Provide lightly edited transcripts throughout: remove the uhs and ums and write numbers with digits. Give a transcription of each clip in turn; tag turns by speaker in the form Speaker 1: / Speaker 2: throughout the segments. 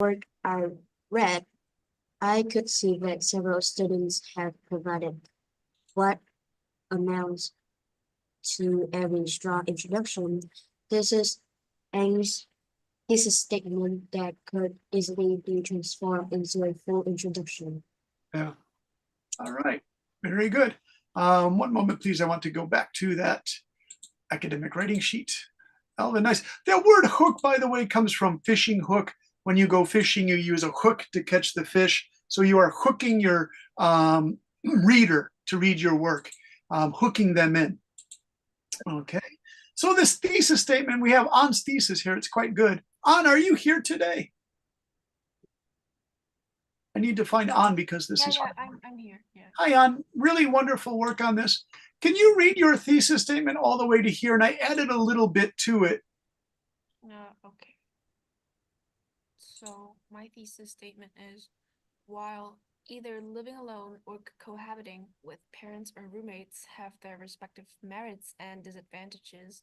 Speaker 1: work I read, I could see that several students have provided what amounts to a very strong introduction. This is aims This is a statement that could easily be transformed into a full introduction.
Speaker 2: Yeah. All right. Very good. One moment, please. I want to go back to that academic writing sheet. Alvin, nice. That word hook, by the way, comes from fishing hook. When you go fishing, you use a hook to catch the fish. So you are hooking your reader to read your work, hooking them in. Okay. So this thesis statement, we have An's thesis here. It's quite good. An, are you here today? I need to find An because this is.
Speaker 3: Yeah, I'm here. Yeah.
Speaker 2: Hi, An. Really wonderful work on this. Can you read your thesis statement all the way to here? And I added a little bit to it.
Speaker 3: Okay. So my thesis statement is, while either living alone or cohabiting with parents or roommates have their respective merits and disadvantages,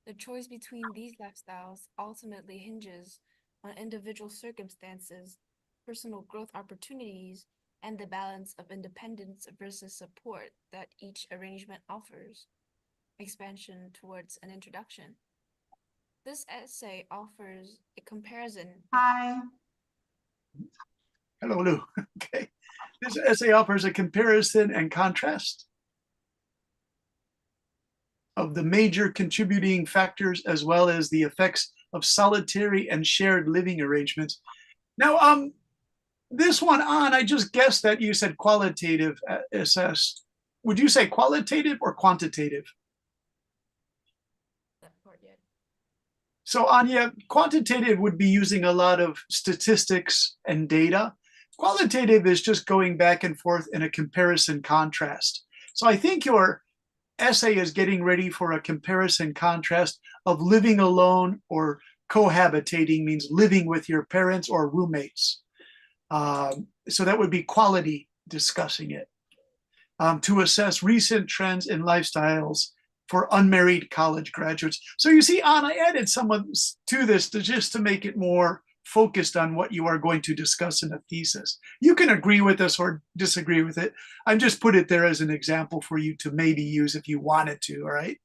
Speaker 3: the choice between these lifestyles ultimately hinges on individual circumstances, personal growth opportunities, and the balance of independence versus support that each arrangement offers. Expansion towards an introduction. This essay offers a comparison.
Speaker 4: Hi.
Speaker 2: Hello, Lou. Okay. This essay offers a comparison and contrast of the major contributing factors as well as the effects of solitary and shared living arrangements. Now, this one on, I just guessed that you said qualitative assess. Would you say qualitative or quantitative?
Speaker 3: That part yet.
Speaker 2: So Anya, quantitative would be using a lot of statistics and data. Qualitative is just going back and forth in a comparison contrast. So I think your essay is getting ready for a comparison contrast of living alone or cohabitating, means living with your parents or roommates. So that would be quality discussing it. To assess recent trends in lifestyles for unmarried college graduates. So you see, Anna, I added someone to this just to make it more focused on what you are going to discuss in a thesis. You can agree with this or disagree with it. I just put it there as an example for you to maybe use if you wanted to, all right?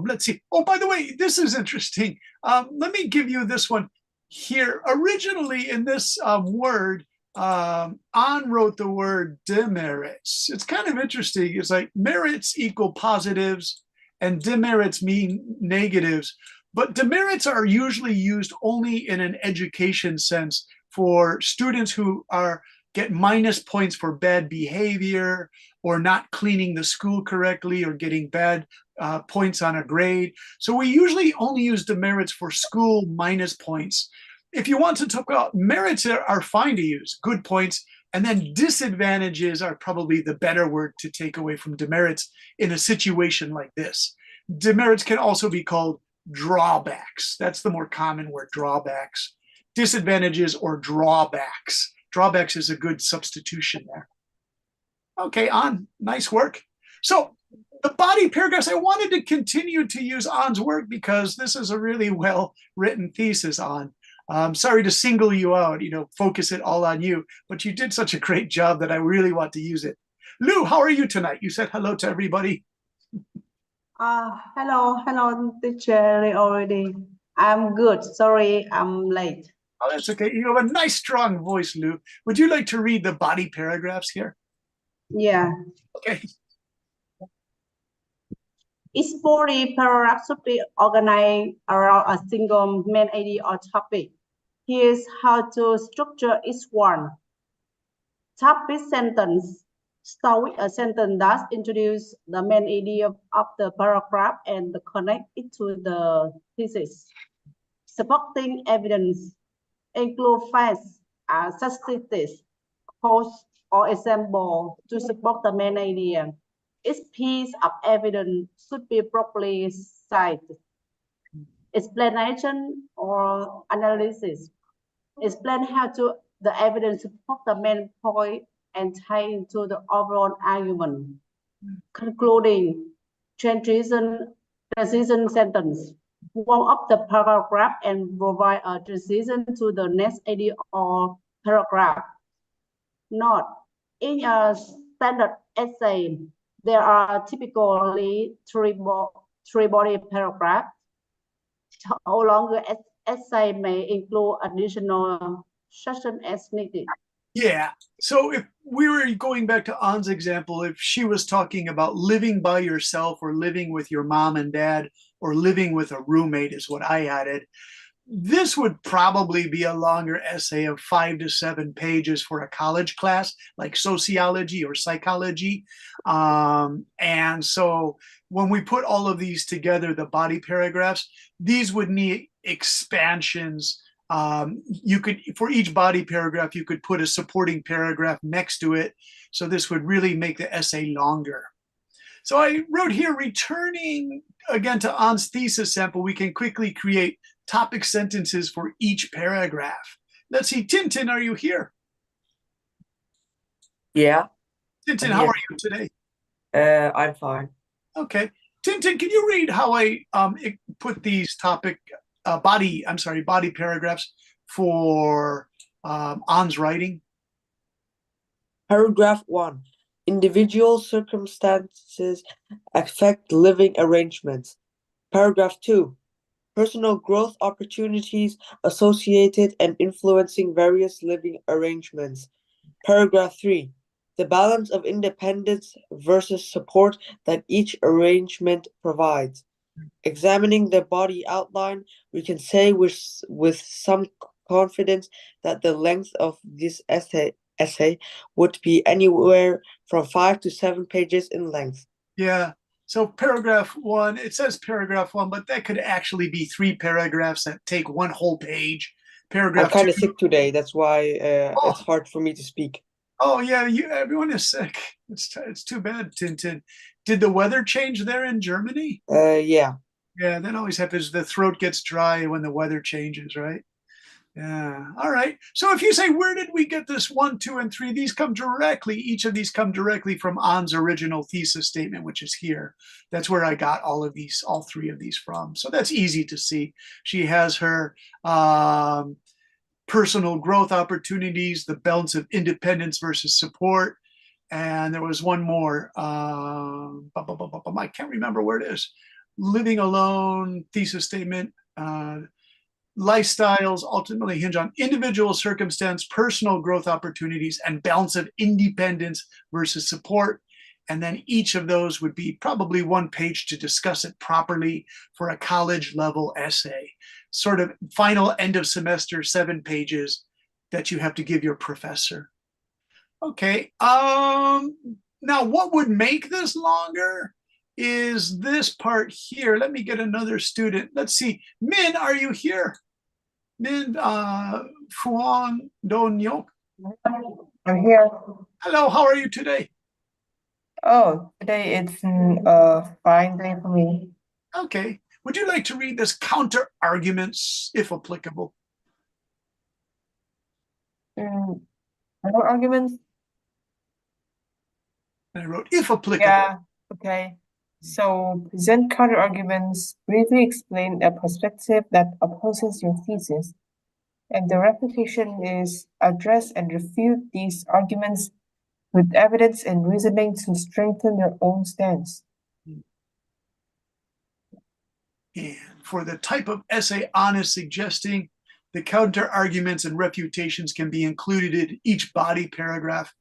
Speaker 2: Let's see. Oh, by the way, this is interesting. Let me give you this one here. Originally in this word, An wrote the word demerits. It's kind of interesting. It's like merits equal positives and demerits mean negatives. But demerits are usually used only in an education sense for students who get minus points for bad behavior or not cleaning the school correctly or getting bad points on a grade. So we usually only use demerits for school minus points. If you want to talk about merits, are fine to use, good points. And then disadvantages are probably the better word to take away from demerits in a situation like this. Demerits can also be called drawbacks. That's the more common word, drawbacks. Disadvantages or drawbacks. Drawbacks is a good substitution there. Okay, An, nice work. So the body paragraphs, I wanted to continue to use An's work because this is a really well-written thesis, An. I'm sorry to single you out, focus it all on you, but you did such a great job that I really want to use it. Lou, how are you tonight? You said hello to everybody.
Speaker 4: Hello, teacher already. I'm good. Sorry, I'm late.
Speaker 2: Oh, that's okay. You have a nice, strong voice, Lou. Would you like to read the body paragraphs here?
Speaker 4: Yeah.
Speaker 2: Okay.
Speaker 4: Each body paragraph should be organized around a single main idea or topic. Here's how to structure each one. Topic sentence. Start with a sentence that introduces the main idea of the paragraph and connect it to the thesis. Supporting evidence include facts, statistics, quotes, or example to support the main idea. Each piece of evidence should be properly cited. Explanation or analysis. Explain how the evidence support the main point and tie into the overall argument. Concluding transition sentence. warm up the paragraph and provide a transition to the next AD or paragraph. Note, in a standard essay, there are typically three body paragraphs. A longer essay may include additional section as needed.
Speaker 2: Yeah. So if we were going back to An's example, if she was talking about living by yourself or living with your mom and dad or living with a roommate is what I added, this would probably be a longer essay of 5 to 7 pages for a college class like sociology or psychology. And so when we put all of these together, the body paragraphs, these would need expansions. You could, for each body paragraph, you could put a supporting paragraph next to it. So this would really make the essay longer. So I wrote here, returning again to An's thesis sample, we can quickly create topic sentences for each paragraph. Let's see, Tintin, are you here?
Speaker 5: Yeah,
Speaker 2: Tintin,
Speaker 5: I'm
Speaker 2: how
Speaker 5: here.
Speaker 2: are you today?
Speaker 5: I'm fine.
Speaker 2: Okay. Tintin, can you read how I put these body paragraphs for An's writing?
Speaker 5: Paragraph 1. Individual circumstances affect living arrangements. Paragraph 2. Personal growth opportunities associated and influencing various living arrangements. Paragraph 3. The balance of independence versus support that each arrangement provides. Examining the body outline, we can say with some confidence that the length of this essay would be anywhere from 5 to 7 pages in length.
Speaker 2: Yeah. So paragraph 1, it says paragraph 1, but that could actually be 3 paragraphs that take one whole page.
Speaker 5: I'm
Speaker 2: Paragraph
Speaker 5: kind
Speaker 2: 2.
Speaker 5: of sick today. That's why it's
Speaker 2: Oh.
Speaker 5: hard for me to speak.
Speaker 2: Oh yeah, everyone is sick. It's too bad, Tintin. Did the weather change there in Germany?
Speaker 5: Yeah.
Speaker 2: Yeah, that always happens. The throat gets dry when the weather changes, right? Yeah. All right. So if you say, where did we get this 1, 2, and 3? These come directly, each of these come directly from An's original thesis statement, which is here. That's where I got all 3 of these from. So that's easy to see. She has her personal growth opportunities, the balance of independence versus support. And there was one more. I can't remember where it is. Living alone, thesis statement. Lifestyles ultimately hinge on individual circumstance, personal growth opportunities, and balance of independence versus support. And then each of those would be probably 1 page to discuss it properly for a college level essay. Sort of final end of semester 7 pages that you have to give your professor. Okay. Now what would make this longer is this part here. Let me get another student. Let's see. Min, are you here? Min Fuang Don Yok.
Speaker 6: I'm here.
Speaker 2: Hello, how are you today?
Speaker 6: Oh, today it's a fine day for me.
Speaker 2: Okay. Would you like to read this counter arguments, if applicable?
Speaker 6: More arguments?
Speaker 2: I wrote, if applicable.
Speaker 6: Yeah, okay. So present counter arguments briefly explain a perspective that opposes your thesis, and the refutation is address and refute these arguments with evidence and reasoning to strengthen your own stance.
Speaker 2: And for the type of essay An is suggesting, the counter arguments and refutations can be included in each body paragraph.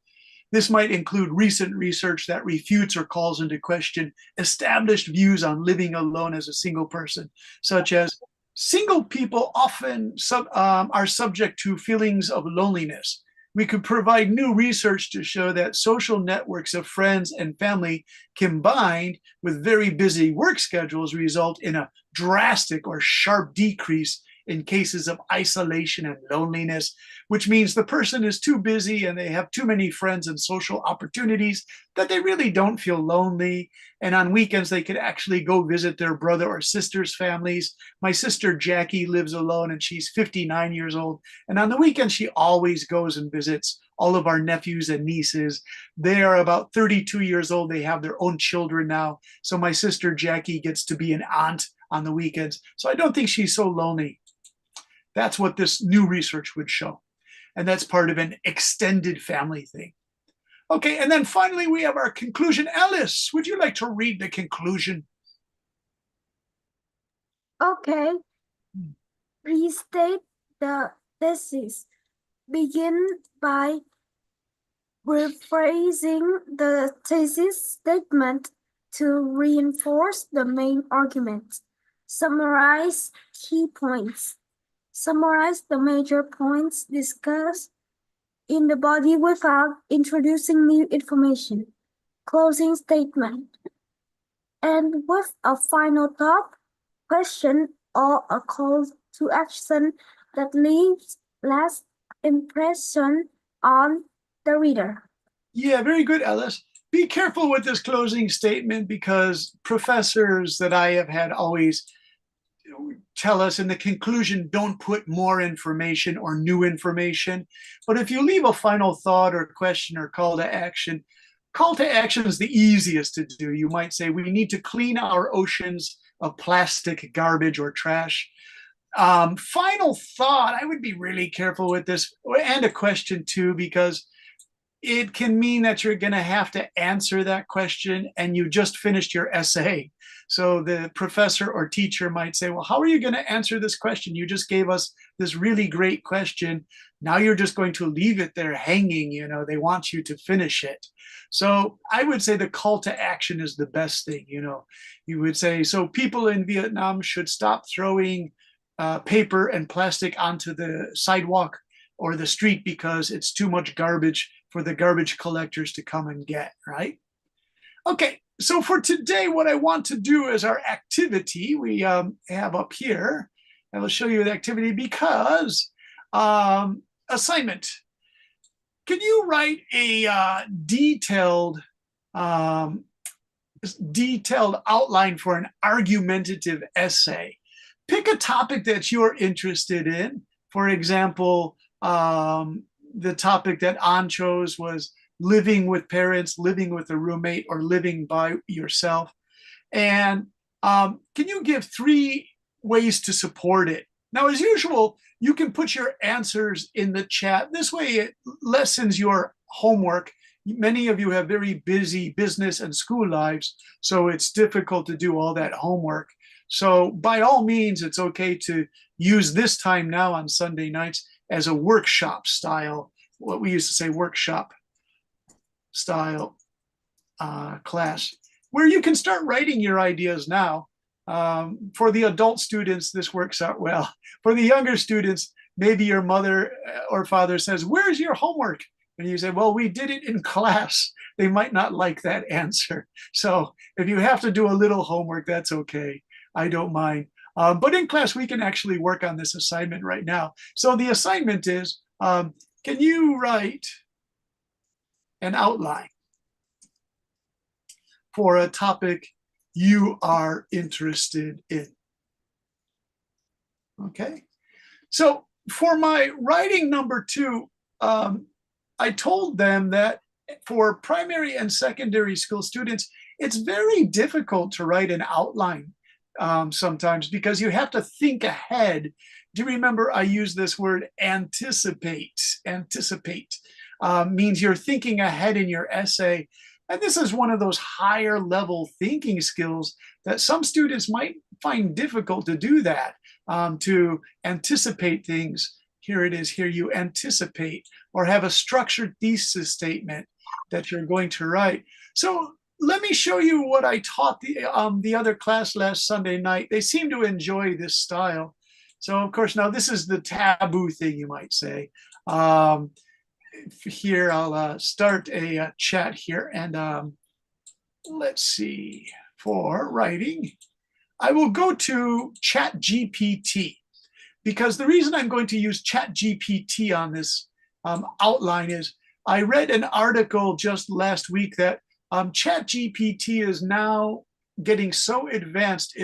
Speaker 2: This might include recent research that refutes or calls into question established views on living alone as a single person, such as single people often are subject to feelings of loneliness. We could provide new research to show that social networks of friends and family combined with very busy work schedules result in a drastic or sharp decrease in cases of isolation and loneliness, which means the person is too busy and they have too many friends and social opportunities that they really don't feel lonely. And on weekends, they could actually go visit their brother or sister's families. My sister Jackie lives alone and she's 59 years old. And on the weekend, she always goes and visits all of our nephews and nieces. They are about 32 years old. They have their own children now. So my sister Jackie gets to be an aunt on the weekends. So I don't think she's so lonely. That's what this new research would show. And that's part of an extended family thing. Okay, and then finally we have our conclusion. Alice, would you like to read the conclusion?
Speaker 7: Okay. Restate the thesis. Begin by rephrasing the thesis statement to reinforce the main argument. Summarize key points. Summarize the major points discussed in the body without introducing new information. Closing statement. And with a final thought, question, or a call to action that leaves last impression on the reader.
Speaker 2: Yeah, very good, Alice. Be careful with this closing statement because professors that I have had always tell us in the conclusion, don't put more information or new information. But if you leave a final thought or question or call to action is the easiest to do. You might say, we need to clean our oceans of plastic garbage or trash. Final thought, I would be really careful with this, and a question too, because it can mean that you're going to have to answer that question and you just finished your essay. So the professor or teacher might say, well, how are you going to answer this question? You just gave us this really great question. Now you're just going to leave it there hanging, you know, they want you to finish it. So I would say the call to action is the best thing, you know. You would say, so people in Vietnam should stop throwing paper and plastic onto the sidewalk or the street because it's too much garbage for the garbage collectors to come and get, right? Okay, so for today, what I want to do is our activity we have up here. I will show you the activity because assignment. Can you write a detailed outline for an argumentative essay? Pick a topic that you're interested in. For example, the topic that An chose was living with parents, living with a roommate, or living by yourself. And can you give 3 ways to support it? Now, as usual, you can put your answers in the chat. This way it lessens your homework. Many of you have very busy business and school lives, so it's difficult to do all that homework. So by all means, it's okay to use this time now on Sunday nights as a workshop style, what we used to say workshop style class, where you can start writing your ideas now. For the adult students, this works out well. For the younger students, maybe your mother or father says, where's your homework? And you say, well, we did it in class. They might not like that answer. So if you have to do a little homework, that's okay. I don't mind. But in class, we can actually work on this assignment right now. So the assignment is, can you write an outline for a topic you are interested in? Okay. So for my writing number 2, I told them that for primary and secondary school students, it's very difficult to write an outline sometimes because you have to think ahead. Do you remember I used this word anticipate? Anticipate means you're thinking ahead in your essay. And this is one of those higher level thinking skills that some students might find difficult to do that, to anticipate things. Here it is, here you anticipate, or have a structured thesis statement that you're going to write. So let me show you what I taught the other class last Sunday night. They seem to enjoy this style. So of course, now this is the taboo thing, you might say. Here, I'll start a chat here, and let's see, for writing, I will go to ChatGPT, because the reason I'm going to use ChatGPT on this outline is I read an article just last week that ChatGPT is now getting so advanced,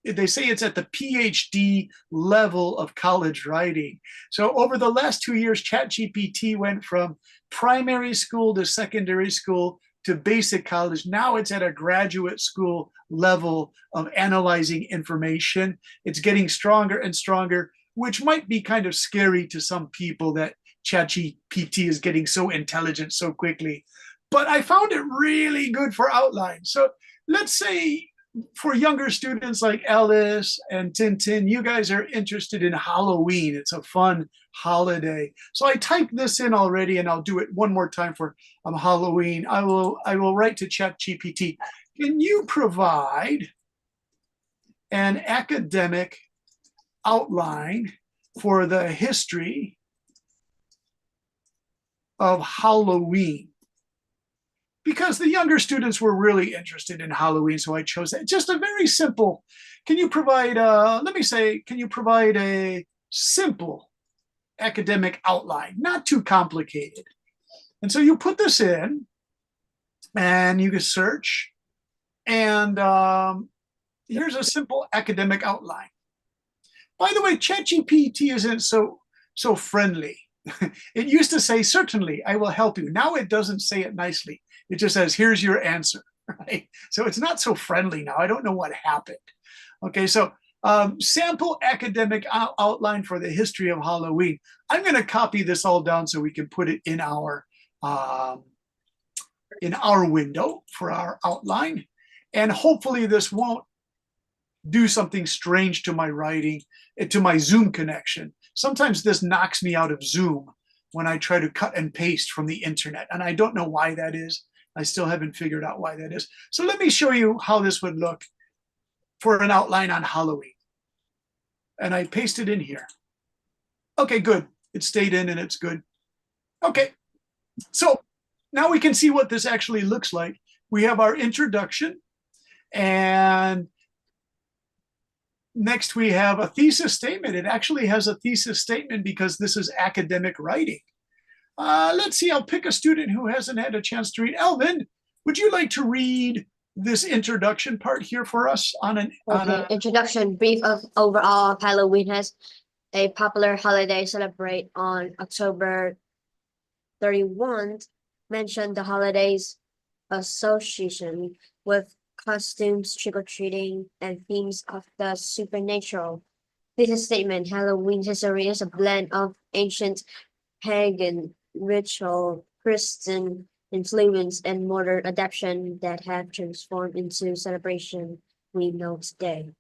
Speaker 2: they say it's at the PhD level of college writing. So over the last 2 years, ChatGPT went from primary school to secondary school to basic college. Now it's at a graduate school level of analyzing information. It's getting stronger and stronger, which might be kind of scary to some people that ChatGPT is getting so intelligent so quickly. But I found it really good for outline. So let's say for younger students like Ellis and Tintin, you guys are interested in Halloween. It's a fun holiday. So I typed this in already, and I'll do it one more time for Halloween. I will write to ChatGPT. Can you provide an academic outline for the history of Halloween? Because the younger students were really interested in Halloween, so I chose that. Just a very simple, can you provide, can you provide a simple academic outline, not too complicated? And so you put this in, and you can search, and here's a simple academic outline. By the way, ChatGPT isn't so friendly. It used to say, certainly, I will help you. Now it doesn't say it nicely. It just says, here's your answer, right? So it's not so friendly now. I don't know what happened. Okay, so sample academic outline for the history of Halloween. I'm going to copy this all down so we can put it in our window for our outline. And hopefully this won't do something strange to my writing, to my Zoom connection. Sometimes this knocks me out of Zoom when I try to cut and paste from the internet, and I don't know why that is. I still haven't figured out why that is. So let me show you how this would look for an outline on Halloween. And I paste it in here. Okay, good. It stayed in and it's good. Okay, so now we can see what this actually looks like. We have our introduction, and next we have a thesis statement. It actually has a thesis statement because this is academic writing. Let's see, I'll pick a student who hasn't had a chance to read. Elvin, would you like to read this introduction part here for us on an
Speaker 1: introduction, brief of overall of Halloween has a popular holiday celebrate on October 31. Mention the holidays association with costumes, trick-or-treating, and themes of the supernatural. This is statement, Halloween history is a blend of ancient pagan ritual, Christian influence, and modern adaptation that have transformed into celebration we know today.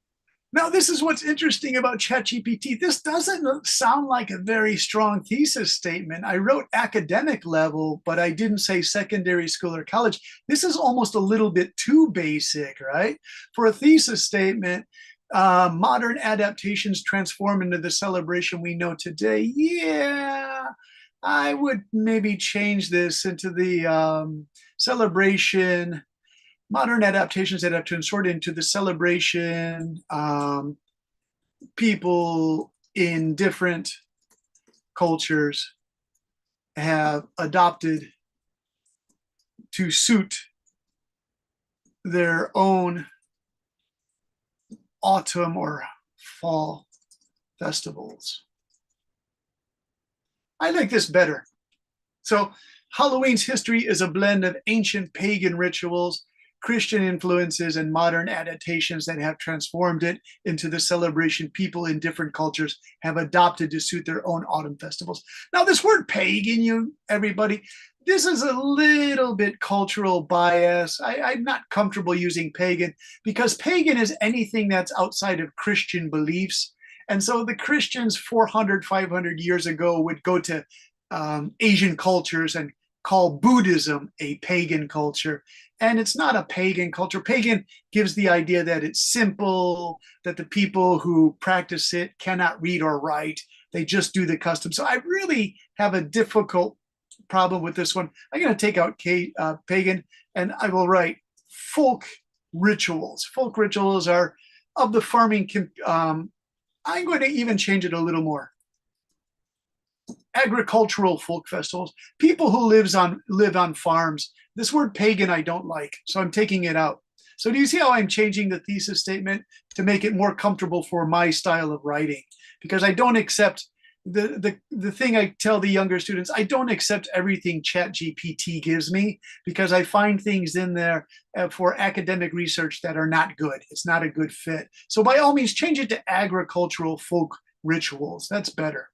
Speaker 2: Now, this is what's interesting about ChatGPT. This doesn't sound like a very strong thesis statement. I wrote academic level, but I didn't say secondary school or college. This is almost a little bit too basic, right? For a thesis statement, modern adaptations transform into the celebration we know today. Yeah, I would maybe change this into the celebration. Modern adaptations that have transformed into the celebration, people in different cultures have adopted to suit their own autumn or fall festivals. I like this better. So Halloween's history is a blend of ancient pagan rituals, Christian influences, and modern adaptations that have transformed it into the celebration people in different cultures have adopted to suit their own autumn festivals. Now, this word pagan, everybody, this is a little bit cultural bias. I'm not comfortable using pagan because pagan is anything that's outside of Christian beliefs. And so the Christians 400, 500 years ago would go to Asian cultures and call Buddhism a pagan culture. And it's not a pagan culture. Pagan gives the idea that it's simple, that the people who practice it cannot read or write. They just do the custom. So I really have a difficult problem with this one. I'm going to take out pagan, and I will write folk rituals. Folk rituals are of the farming. I'm going to even change it a little more. Agricultural folk festivals, people who live on farms. This word pagan I don't like, so I'm taking it out. So do you see how I'm changing the thesis statement to make it more comfortable for my style of writing? Because I don't accept the thing I tell the younger students, I don't accept everything ChatGPT gives me, because I find things in there for academic research that are not good. It's not a good fit. So by all means, change it to agricultural folk rituals. That's better.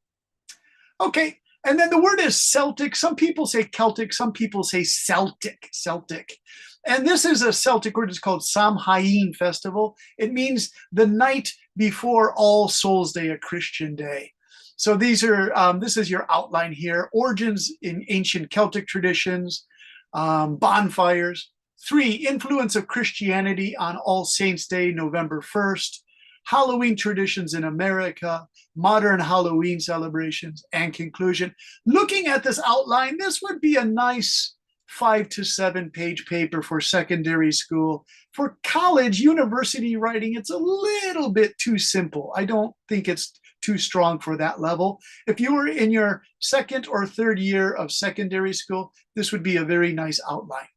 Speaker 2: Okay, and then the word is Celtic. Some people say Celtic, some people say Celtic. And this is a Celtic word. It's called Samhain Festival. It means the night before All Souls Day, a Christian day. So these are, this is your outline here. Origins in ancient Celtic traditions, bonfires. 3, influence of Christianity on All Saints Day, November 1st. Halloween traditions in America, modern Halloween celebrations, and conclusion. Looking at this outline, this would be a nice 5 to 7 page paper for secondary school. For college, university writing, it's a little bit too simple. I don't think it's too strong for that level. If you were in your 2nd or 3rd year of secondary school, this would be a very nice outline.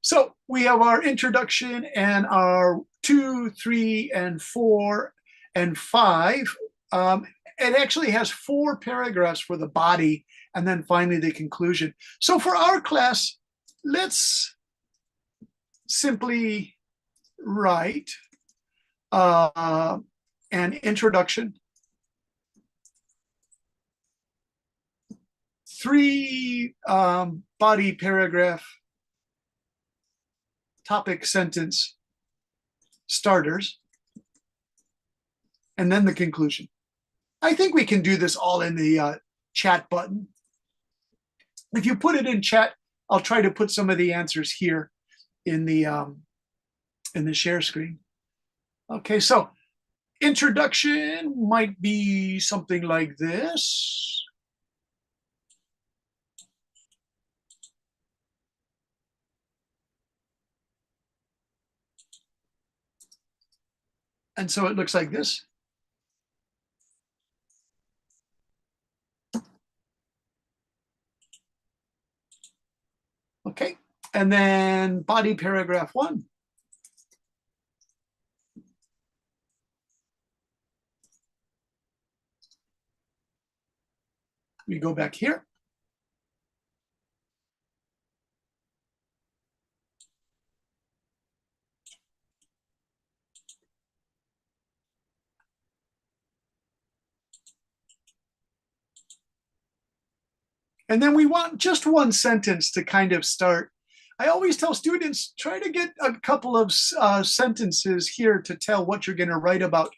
Speaker 2: So we have our introduction and our 2, 3, and 4, and 5. It actually has 4 paragraphs for the body, and then finally the conclusion. So for our class, let's simply write an introduction, 3 body paragraph topic sentence starters, and then the conclusion. I think we can do this all in the chat button. If you put it in chat, I'll try to put some of the answers here in the share screen. Okay, so introduction might be something like this. And so it looks like this. Okay, and then body paragraph 1. We go back here. And then we want just one sentence to kind of start. I always tell students, try to get a couple of sentences here to tell what you're going to write about.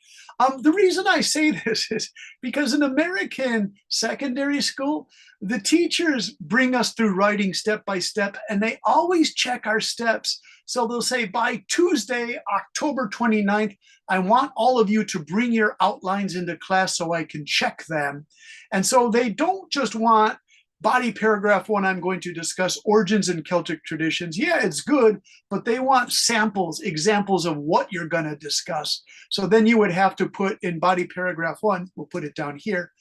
Speaker 2: The reason I say this is because in American secondary school, the teachers bring us through writing step by step, and they always check our steps. So they'll say, by Tuesday, October 29th, I want all of you to bring your outlines into class so I can check them. And so they don't just want body paragraph 1, I'm going to discuss origins in Celtic traditions. Yeah, it's good, but they want samples, examples of what you're going to discuss. So then you would have to put in body paragraph 1, we'll put it down here.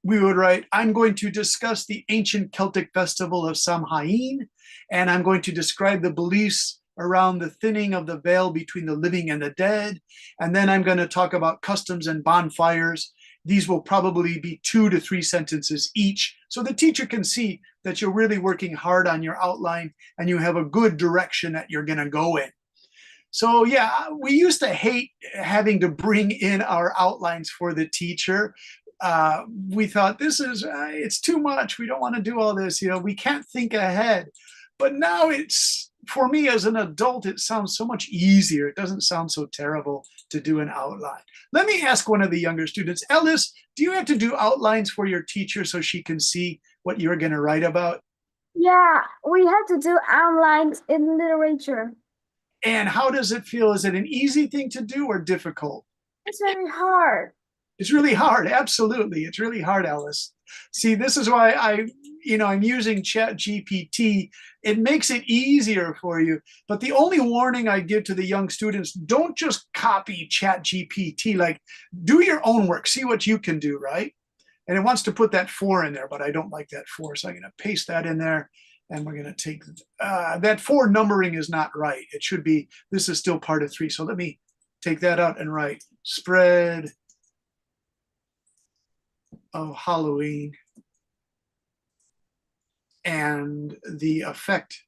Speaker 2: We would write, I'm going to discuss the ancient Celtic festival of Samhain, and I'm going to describe the beliefs around the thinning of the veil between the living and the dead. And then I'm going to talk about customs and bonfires. These will probably be 2 to 3 sentences each, so the teacher can see that you're really working hard on your outline and you have a good direction that you're going to go in. So yeah, we used to hate having to bring in our outlines for the teacher. We thought this is, it's too much. We don't want to do all this. You know, we can't think ahead. But now it's, for me as an adult, it sounds so much easier. It doesn't sound so terrible to do an outline. Let me ask one of the younger students, Ellis, do you have to do outlines for your teacher so she can see what you're going to write about?
Speaker 7: Yeah, we have to do outlines in literature.
Speaker 2: And how does it feel? Is it an easy thing to do or difficult?
Speaker 7: It's very hard.
Speaker 2: It's really hard. Absolutely. It's really hard, Alice. See, this is why I'm using ChatGPT. It makes it easier for you. But the only warning I give to the young students, don't just copy ChatGPT. Like, do your own work. See what you can do, right? And it wants to put that 4 in there, but I don't like that 4. So I'm going to paste that in there. And we're going to take that 4 numbering is not right. It should be, this is still part of 3. So let me take that out and write spread of Halloween and the effect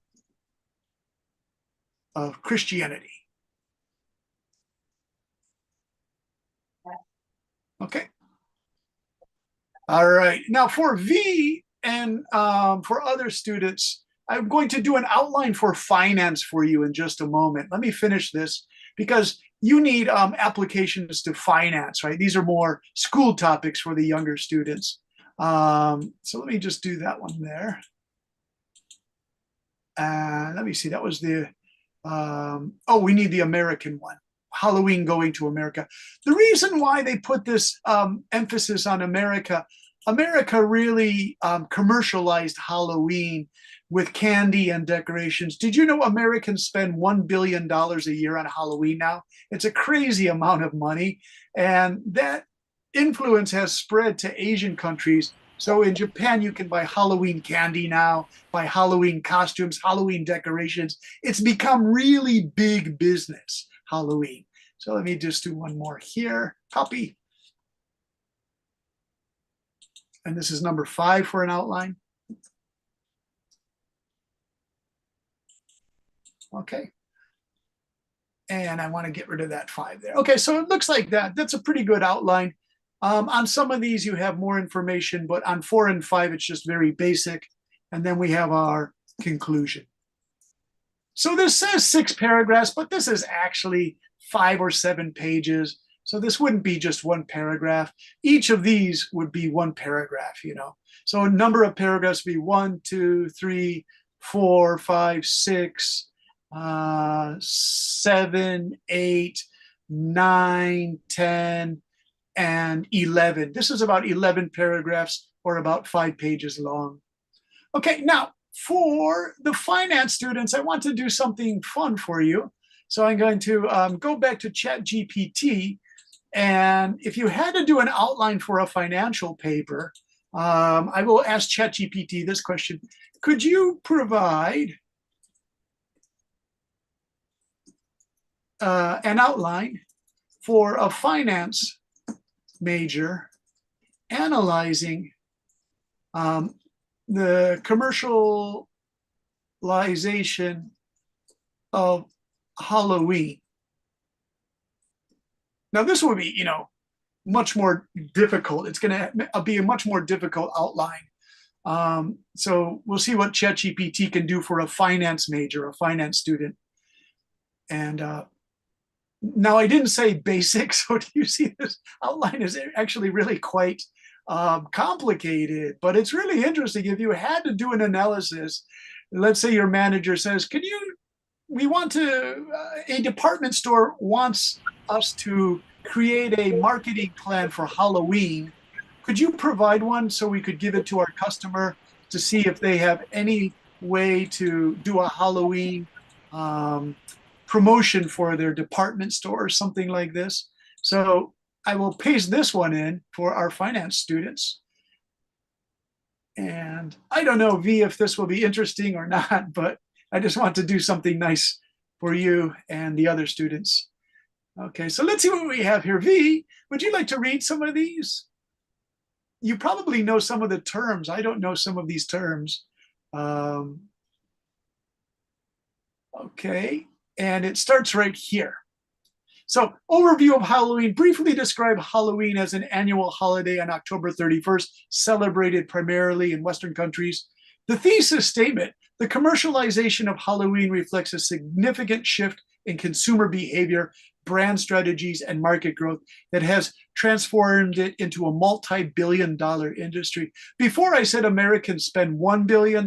Speaker 2: of Christianity. Okay. All right. Now for V and for other students, I'm going to do an outline for finance for you in just a moment. Let me finish this because you need applications to finance, right? These are more school topics for the younger students. So let me just do that one there. Let me see, that was the, oh, we need the American one. Halloween going to America. The reason why they put this emphasis on America, America really commercialized Halloween with candy and decorations. Did you know Americans spend $1 billion a year on Halloween now? It's a crazy amount of money. And that influence has spread to Asian countries. So in Japan, you can buy Halloween candy now, buy Halloween costumes, Halloween decorations. It's become really big business, Halloween. So let me just do one more here. Copy. And this is number 5 for an outline. Okay. And I want to get rid of that 5 there. Okay, so it looks like that. That's a pretty good outline. On some of these, you have more information, but on 4 and 5, it's just very basic. And then we have our conclusion. So this says 6 paragraphs, but this is actually 5 or 7 pages. So this wouldn't be just one paragraph. Each of these would be one paragraph, you know. So a number of paragraphs would be 1, 2, 3, 4, 5, 6, 7, 8, 9, 10, and 11. This is about 11 paragraphs or about 5 pages long. Okay, now for the finance students, I want to do something fun for you. So I'm going to go back to ChatGPT. And if you had to do an outline for a financial paper, I will ask ChatGPT this question. Could you provide an outline for a finance major analyzing the commercialization of Halloween? Now this would be, you know, much more difficult. It's going to be a much more difficult outline. So we'll see what ChatGPT can do for a finance major, a finance student. And now I didn't say basic, so do you see this outline is actually really quite complicated, but it's really interesting. If you had to do an analysis, let's say your manager says, we want to, a department store wants us to create a marketing plan for Halloween. Could you provide one so we could give it to our customer to see if they have any way to do a Halloween promotion for their department store or something like this? So I will paste this one in for our finance students. And I don't know, V, if this will be interesting or not, but I just want to do something nice for you and the other students. Okay, so let's see what we have here. V, would you like to read some of these? You probably know some of the terms. I don't know some of these terms. Okay, and it starts right here. So, overview of Halloween. Briefly describe Halloween as an annual holiday on October 31st, celebrated primarily in Western countries. The thesis statement: the commercialization of Halloween reflects a significant shift in consumer behavior, brand strategies, and market growth that has transformed it into a multi-billion-dollar industry. Before I said Americans spend $1 billion,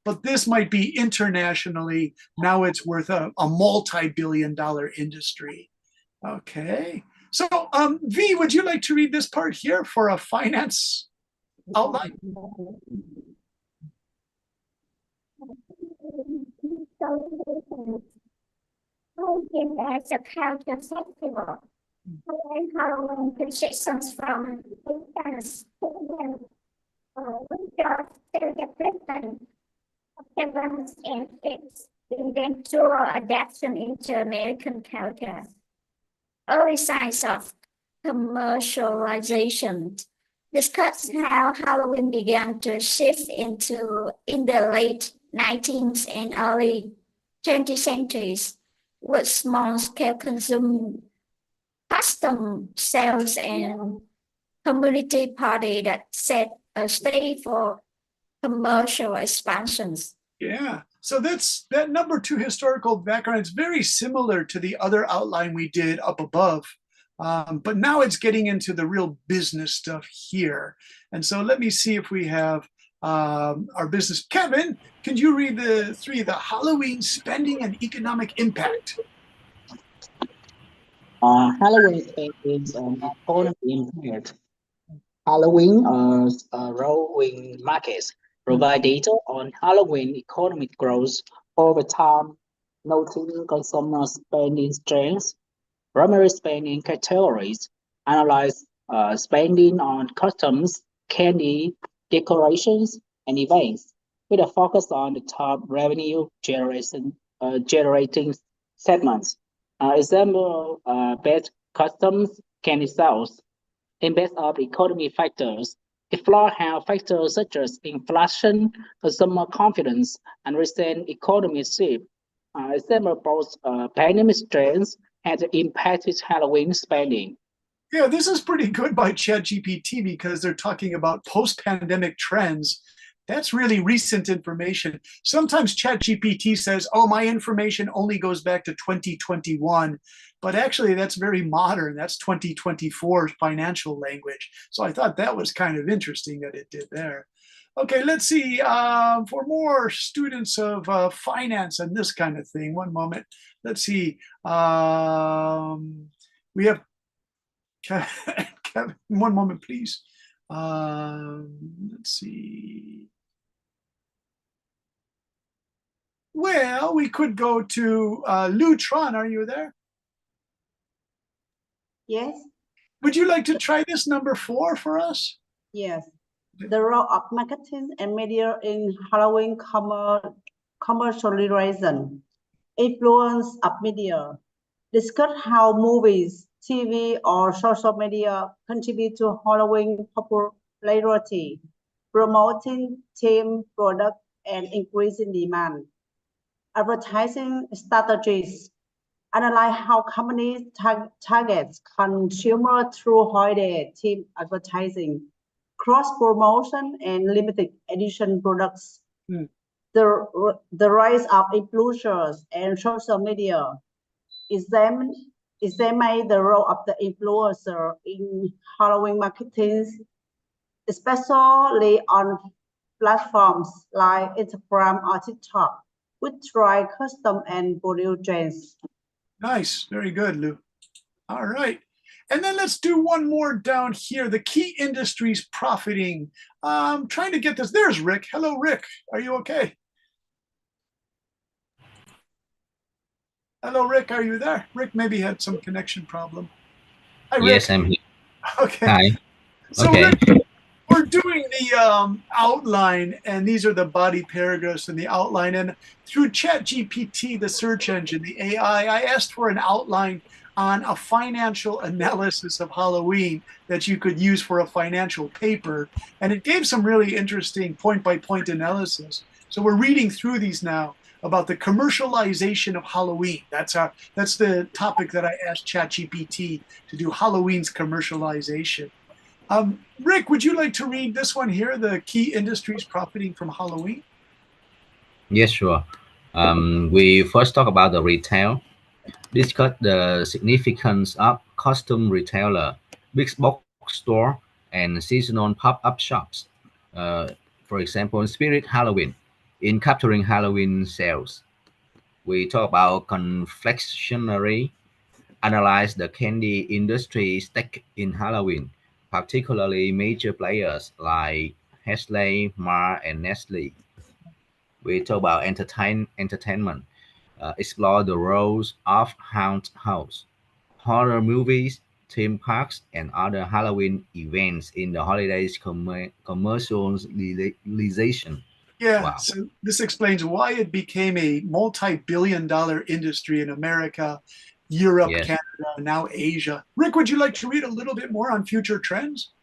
Speaker 2: but this might be internationally. Now it's worth a multi-billion-dollar industry. Okay. So, V, would you like to read this part here for a finance outline?
Speaker 8: Halloween as a culture festival. Halloween processions from weekends to winter celebration of events and its eventual adaptation into American culture. Early signs of commercialization. discussed how Halloween began to shift in the late 19th and early 20th centuries with small-scale consumer custom sales and community party that set a stage for commercial expansions.
Speaker 2: Yeah. So that number 2 historical background. It's very similar to the other outline we did up above. But now it's getting into the real business stuff here. And so let me see if we have our business. Kevin, can you read the 3, the Halloween spending and economic impact?
Speaker 9: Halloween spending on economic impact. Halloween rolling markets provide data on Halloween economic growth over time, noting consumer spending strengths, primary spending categories, analyze spending on customs, candy, decorations, and events, with a focus on the top revenue generating segments. Example, best customs, candy sales. In base of economy factors, explore how factors such as inflation, consumer confidence, and recent economic shift, example both pandemic strains has impacted Halloween spending.
Speaker 2: Yeah, this is pretty good by ChatGPT because they're talking about post-pandemic trends. That's really recent information. Sometimes ChatGPT says, oh, my information only goes back to 2021. But actually, that's very modern. That's 2024 financial language. So I thought that was kind of interesting that it did there. Okay, let's see. For more students of finance and this kind of thing, one moment. Let's see. We have Kevin, one moment, please. Let's see. Well, we could go to Lu Tron. Are you there?
Speaker 4: Yes,
Speaker 2: Would you like to try this number 4 for us?
Speaker 4: yes. The role of marketing and media in Halloween commercialization, influence of media. Discuss how movies, TV, or social media contribute to Halloween popularity, promoting theme product and increasing demand. Advertising strategies. Analyze how companies target consumer through holiday theme advertising, cross-promotion, and limited edition products. The rise of influencers and social media. Examine the role of the influencer in Halloween marketing, especially on platforms like Instagram or TikTok, which drive custom and produce trends.
Speaker 2: Nice. Very good, Lou. All right. And then let's do one more down here. The key industries profiting. I'm trying to get this. There's Rick. Hello, Rick. Are you okay? Hello, Rick. Are you there? Rick maybe had some connection problem. Hi, Rick.
Speaker 10: Yes, I'm here.
Speaker 2: Okay.
Speaker 10: Hi.
Speaker 2: So
Speaker 10: Okay.
Speaker 2: Rick, we're doing the outline, and these are the body paragraphs in the outline. And through ChatGPT, the search engine, the AI, I asked for an outline on a financial analysis of Halloween that you could use for a financial paper. And it gave some really interesting point-by-point analysis. So we're reading through these now about the commercialization of Halloween. That's the topic that I asked ChatGPT to do, Halloween's commercialization. Rick, would you like to read this one here, the key industries profiting from Halloween?
Speaker 10: Yes, sure. We first talk about the retail. Discuss the significance of costume retailer, big box store, and seasonal pop-up shops. For example, Spirit Halloween, in capturing Halloween sales. We talk about confectionery, analyze the candy industry stake in Halloween, particularly major players like Nestle, Mars, and Nestle. We talk about entertainment, explore the roles of haunted house, horror movies, theme parks, and other Halloween events in the holidays commercialization.
Speaker 2: Yeah,
Speaker 10: Wow.
Speaker 2: so this explains why it became a multi-billion-dollar industry in America, Europe,
Speaker 10: Yes.
Speaker 2: Canada, and now Asia. Rick, would you like to read a little bit more on future trends?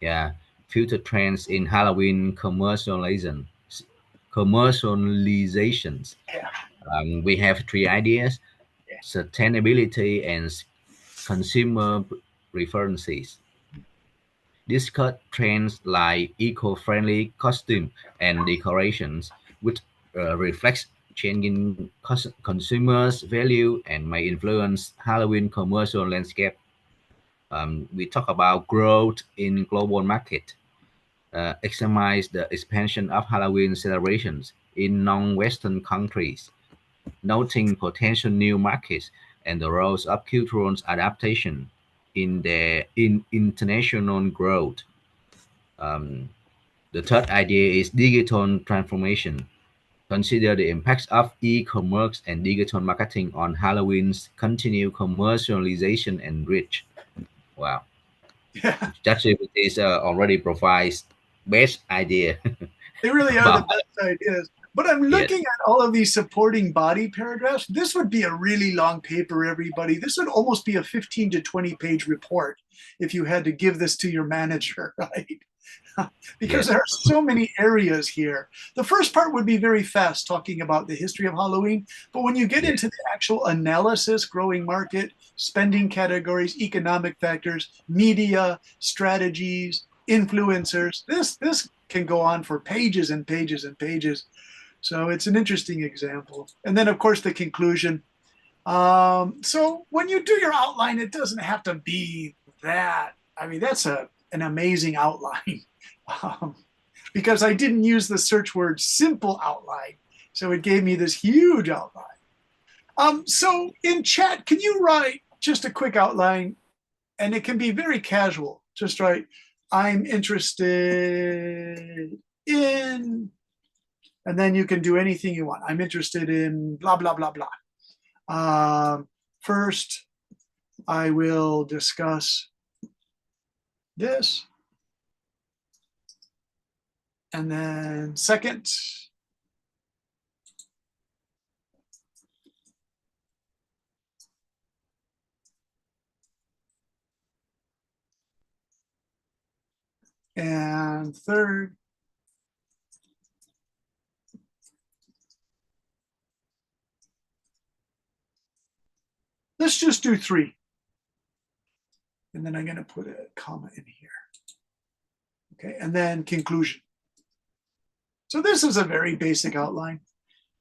Speaker 10: Yeah, future trends in Halloween commercializations.
Speaker 2: Yeah.
Speaker 10: We have three ideas:
Speaker 2: Yeah.
Speaker 10: sustainability and consumer preferences. Discuss trends like eco-friendly costume and decorations, which reflects changing consumers' value and may influence Halloween commercial landscape. We talk about growth in global market, examines the expansion of Halloween celebrations in non-Western countries, noting potential new markets and the roles of cultural adaptation in international growth. Um, the third idea is digital transformation. Consider the impacts of e-commerce and digital marketing on Halloween's continued commercialization and reach. Wow.
Speaker 2: Yeah.
Speaker 10: ChatGPT already provides best idea
Speaker 2: They really are the
Speaker 10: about
Speaker 2: best ideas. But I'm
Speaker 10: yes,
Speaker 2: looking at all of these supporting body paragraphs. This would be a really long paper, everybody. This would almost be a 15 to 20 page report if you had to give this to your manager, right? Because
Speaker 10: yes,
Speaker 2: there are so many areas here. The first part would be very fast, talking about the history of Halloween. But when you get
Speaker 10: yes,
Speaker 2: into the actual analysis, growing market, spending categories, economic factors, media, strategies, influencers, this can go on for pages and pages and pages. So it's an interesting example. And then, of course, the conclusion. So when you do your outline, it doesn't have to be that. I mean, that's an amazing outline. Um, because I didn't use the search word simple outline. So it gave me this huge outline. So in chat, can you write just a quick outline? And it can be very casual. Just write, I'm interested in, and then you can do anything you want. I'm interested in blah, blah, blah, blah. First, I will discuss this. And then second, and third, let's just do three. And then I'm going to put a comma in here. Okay, and then conclusion. So this is a very basic outline.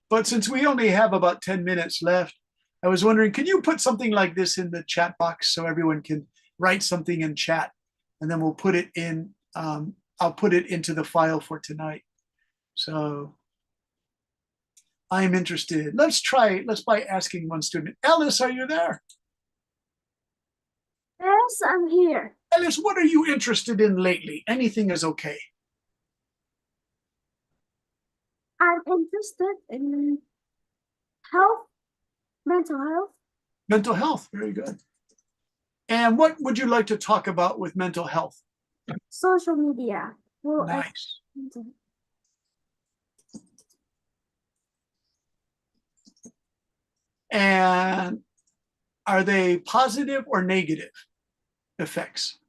Speaker 2: But since we only have about 10 minutes left, I was wondering, can you put something like this in the chat box so everyone can write something in chat? And then we'll put it in, I'll put it into the file for tonight. So I'm interested. Let's by asking one student. Alice, are you there?
Speaker 7: Yes, I'm here.
Speaker 2: Alice, what are you interested in lately? Anything is okay.
Speaker 7: I'm interested in health, mental health.
Speaker 2: Mental health, very good. And what would you like to talk about with mental health?
Speaker 7: Social media. Will
Speaker 2: Nice. And are they positive or negative effects?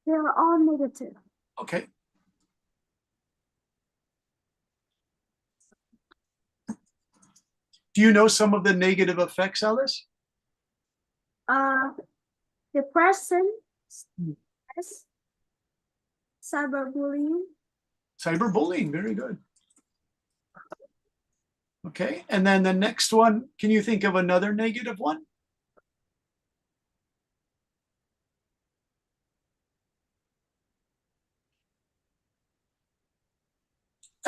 Speaker 7: They're all negative.
Speaker 2: Okay. Do you know some of the negative effects, Alice?
Speaker 7: Depression, stress, cyberbullying.
Speaker 2: Cyberbullying, very good. Okay, and then the next one, can you think of another negative one?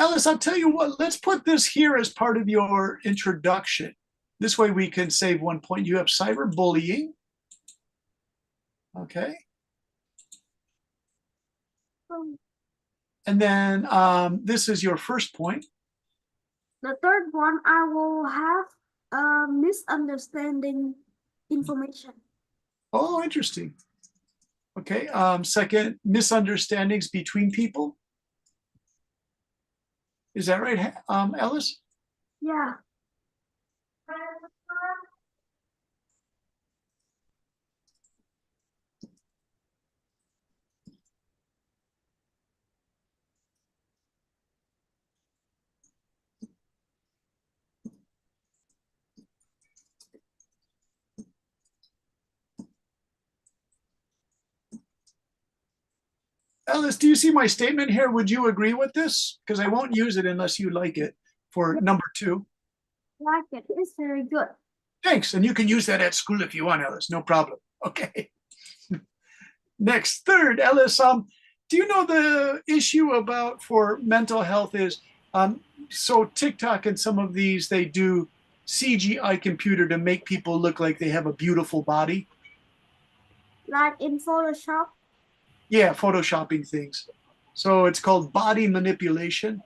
Speaker 2: Alice, I'll tell you what, let's put this here as part of your introduction. This way we can save 1 point. You have cyberbullying. Okay. And then this is your first point.
Speaker 7: The third one, I will have misunderstanding information.
Speaker 2: Oh, interesting. Okay. Second, misunderstandings between people. Is that right, Alice?
Speaker 7: Yeah.
Speaker 2: Alice, do you see my statement here? Would you agree with this? Because I won't use it unless you like it for number 2.
Speaker 7: Like it. It's very good.
Speaker 2: Thanks. And you can use that at school if you want, Alice. No problem. Okay. Next, third, Alice, do you know the issue about for mental health is, so TikTok and some of these, they do CGI computer to make people look like they have a beautiful body.
Speaker 7: Like in Photoshop.
Speaker 2: Yeah, photoshopping things. So it's called body manipulation.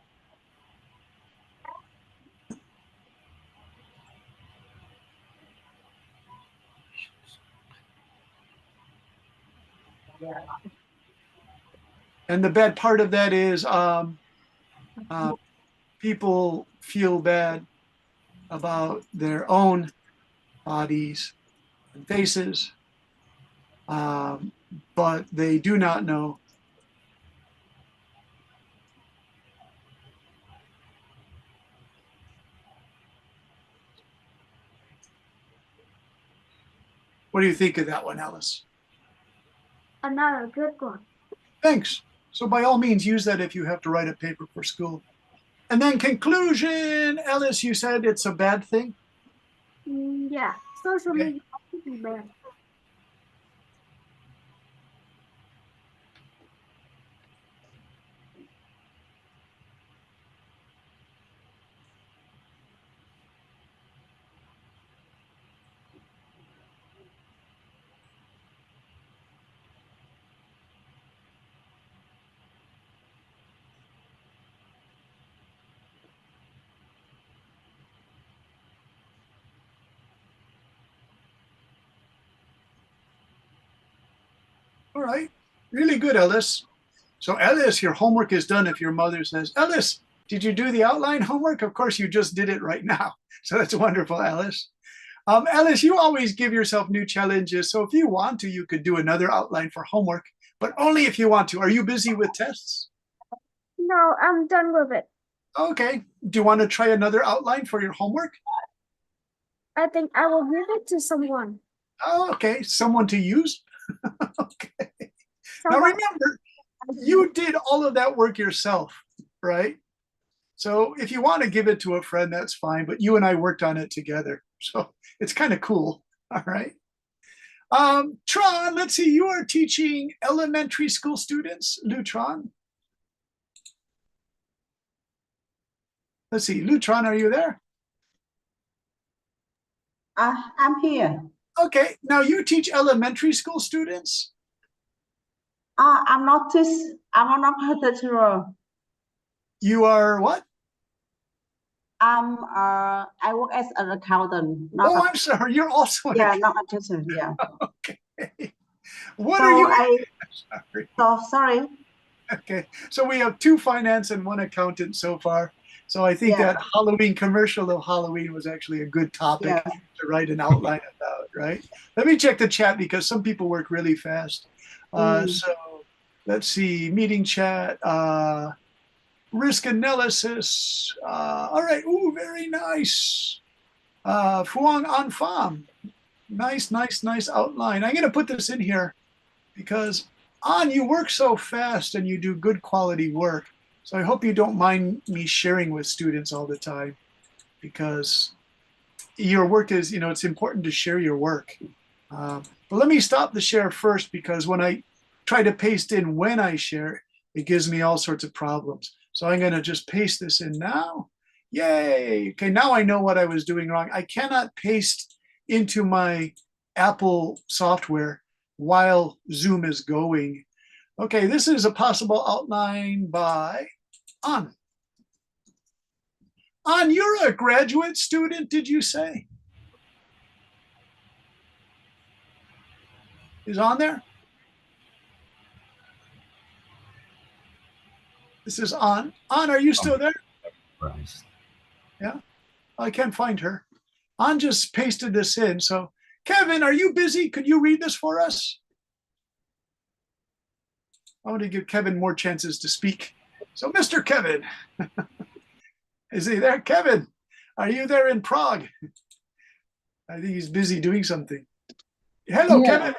Speaker 2: And the bad part of that is people feel bad about their own bodies and faces, but they do not know what do you think of that one, Alice?
Speaker 7: Another good one.
Speaker 2: Thanks. So by all means, use that if you have to write a paper for school. And then conclusion, Alice, you said it's a bad thing?
Speaker 7: Yeah, social
Speaker 2: Okay.
Speaker 7: media could be bad.
Speaker 2: All right. Really good, Ellis. So, Ellis, your homework is done if your mother says, Ellis, did you do the outline homework? Of course, you just did it right now. So that's wonderful, Ellis. Ellis, you always give yourself new challenges. So if you want to, you could do another outline for homework, but only if you want to. Are you busy with tests?
Speaker 7: No, I'm done with it.
Speaker 2: Okay. Do you want to try another outline for your homework?
Speaker 7: I think I will give it to someone.
Speaker 2: Oh, okay. Someone to use? Okay. Now
Speaker 7: Someone
Speaker 2: remember, you did all of that work yourself, right? So if you want to give it to a friend, that's fine. But you and I worked on it together. So it's kind of cool. All right. Tron, let's see, you are teaching elementary school students, Lutron. Let's see, Lutron, are you there?
Speaker 4: I'm here.
Speaker 2: Okay, now you teach elementary school students?
Speaker 4: I'm not a teacher.
Speaker 2: You are what?
Speaker 4: I work as an accountant. Not
Speaker 2: Oh, I'm sorry, you're also an
Speaker 4: yeah, not a teacher. Yeah.
Speaker 2: Okay. What
Speaker 4: So
Speaker 2: are you?
Speaker 4: sorry. So sorry.
Speaker 2: Okay, so we have 2 finance and 1 accountant so far. So I think
Speaker 4: Yeah.
Speaker 2: that Halloween commercial of Halloween was actually a good topic
Speaker 4: Yeah.
Speaker 2: to write an outline about, right? Let me check the chat because some people work really fast. So let's see, meeting chat, risk analysis. All right, ooh, very nice. Fuang An Pham, nice outline. I'm gonna put this in here because An, you work so fast and you do good quality work. So I hope you don't mind me sharing with students all the time because your work is, it's important to share your work. But let me stop the share first because when I try to paste in when I share, it gives me all sorts of problems. So I'm going to just paste this in now. Yay. Okay, now I know what I was doing wrong. I cannot paste into my Apple software while Zoom is going. Okay, this is a possible outline by An. An, you're a graduate student, did you say? Is on there? This is An. An, are you still there?
Speaker 10: Right.
Speaker 2: Yeah, I can't find her. An just pasted this in. So, Kevin, are you busy? Could you read this for us? I want to give Kevin more chances to speak. So, Mr. Kevin, is he there? Kevin, are you there in Prague? I think he's busy doing something. Hello,
Speaker 9: Yeah.
Speaker 2: Kevin.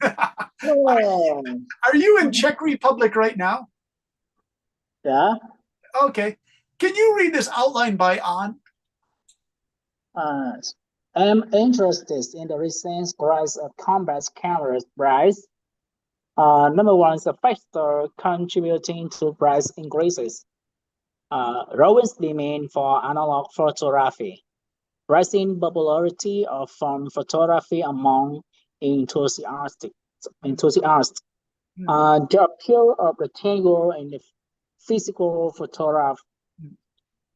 Speaker 9: Oh,
Speaker 2: Are you in Czech Republic right now?
Speaker 9: yeah.
Speaker 2: Okay. Can you read this outline by An?
Speaker 9: I'm interested in the recent rise of combat cameras price. Number one is a factor contributing to price increases. Growing demand for analog photography, rising popularity of film photography among enthusiasts. The appeal of rectangle and the physical photograph,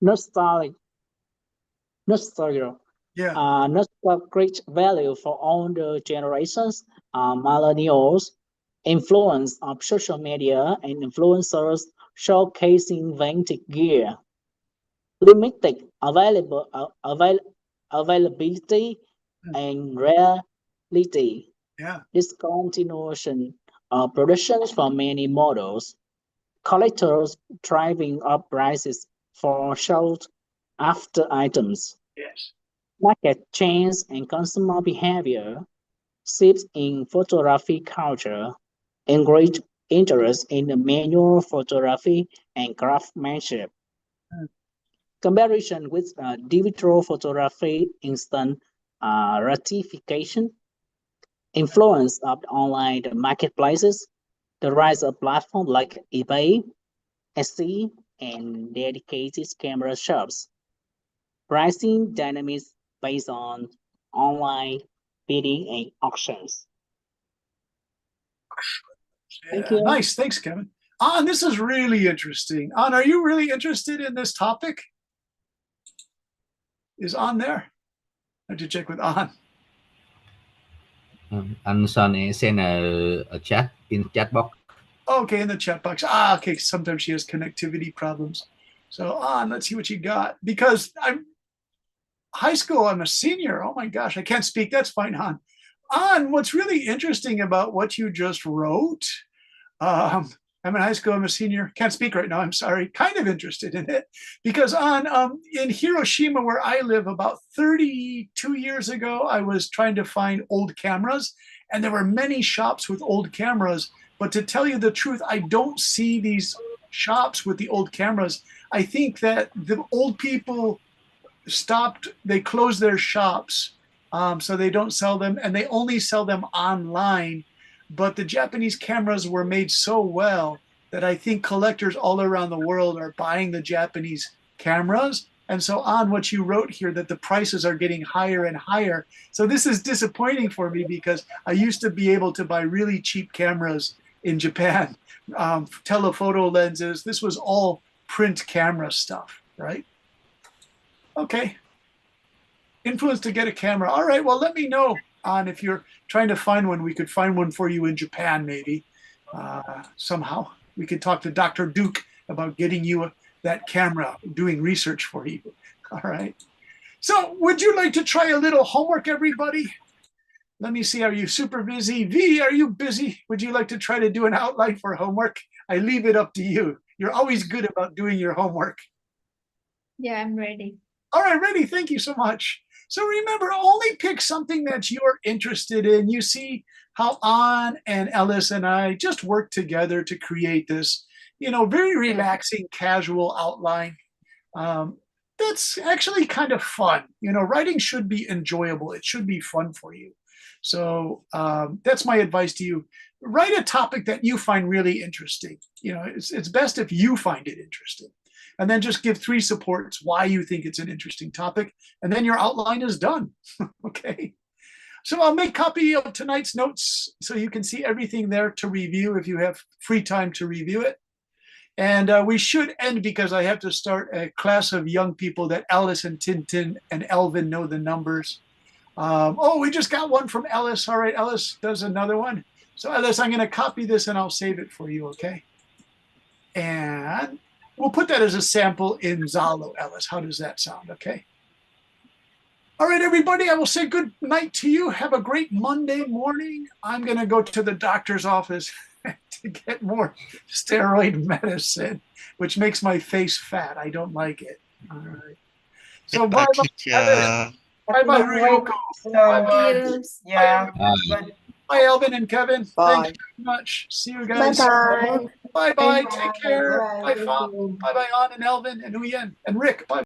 Speaker 9: nostalgia, nostalgia,
Speaker 2: Yeah.
Speaker 9: great value for older generations, millennials, influence of social media and influencers showcasing vintage gear, limited availability and rarity,
Speaker 2: Yeah.
Speaker 9: discontinuation of productions for many models, collectors driving up prices for sought after items,
Speaker 2: Yes.
Speaker 9: market change and consumer behavior, shifts in photography culture, increased interest in the manual photography and craftsmanship. Comparison with digital photography, instant ratification, influence of online marketplaces, the rise of platforms like eBay, Etsy, and dedicated camera shops, pricing dynamics based on online bidding and auctions. Thank
Speaker 2: Yeah.
Speaker 9: you.
Speaker 2: Nice. Thanks, Kevin. An, this is really interesting. An, are you really interested in this topic? Is An there? I have to check with An.
Speaker 10: Anh Son send a chat in chat box.
Speaker 2: Okay, in the chat box. Okay. Sometimes she has connectivity problems. So An, let's see what you got. Because I'm high school, I'm a senior. Oh my gosh, I can't speak. That's fine, An. An, what's really interesting about what you just wrote, I'm in high school, I'm a senior, can't speak right now, I'm sorry, kind of interested in it. Because in Hiroshima, where I live, about 32 years ago, I was trying to find old cameras, and there were many shops with old cameras. But to tell you the truth, I don't see these shops with the old cameras. I think that the old people they closed their shops, so they don't sell them, and they only sell them online. But the Japanese cameras were made so well that I think collectors all around the world are buying the Japanese cameras. And so on what you wrote here, that the prices are getting higher and higher. So this is disappointing for me, because I used to be able to buy really cheap cameras in Japan, telephoto lenses. This was all print camera stuff, right? Okay. Influence to get a camera. All right. Well, let me know on if you're trying to find one. We could find one for you in Japan, maybe. Somehow we could talk to Dr. Duke about getting you that camera, doing research for you. All right. So would you like to try a little homework, everybody? Let me see. Are you super busy? V, are you busy? Would you like to try to do an outline for homework? I leave it up to you. You're always good about doing your homework.
Speaker 3: Yeah, I'm ready.
Speaker 2: All right, ready. Thank you so much. So remember, only pick something that you're interested in. You see how An and Ellis and I just worked together to create this, very relaxing, casual outline. That's actually kind of fun. Writing should be enjoyable. It should be fun for you. So that's my advice to you. Write a topic that you find really interesting. It's best if you find it interesting. And then just give 3 supports why you think it's an interesting topic. And then your outline is done. Okay. So I'll make copy of tonight's notes so you can see everything there to review if you have free time to review it. And we should end, because I have to start a class of young people that Alice and Tintin and Elvin know the numbers. We just got one from Ellis. All right, Ellis does another one. So Ellis, I'm going to copy this and I'll save it for you, okay? And we'll put that as a sample in Zalo, Ellis. How does that sound? Okay. All right, everybody, I will say good night to you. Have a great Monday morning. I'm going to go to the doctor's office to get more steroid medicine, which makes my face fat. I don't like it. All right. So bye-bye, Ellis. Bye-bye, Ryoko.
Speaker 6: So,
Speaker 2: Bye-bye.
Speaker 6: yeah,
Speaker 10: Bye.
Speaker 6: but
Speaker 2: Bye, Elvin and Kevin. Thank
Speaker 5: Bye.
Speaker 2: you very much. See you guys.
Speaker 7: Bye-bye.
Speaker 2: Bye bye. Take care.
Speaker 4: Bye.
Speaker 2: Bye,
Speaker 4: Thank
Speaker 2: Fam.
Speaker 4: you.
Speaker 2: Bye bye, An and Elvin and Uyen and Rick. Bye.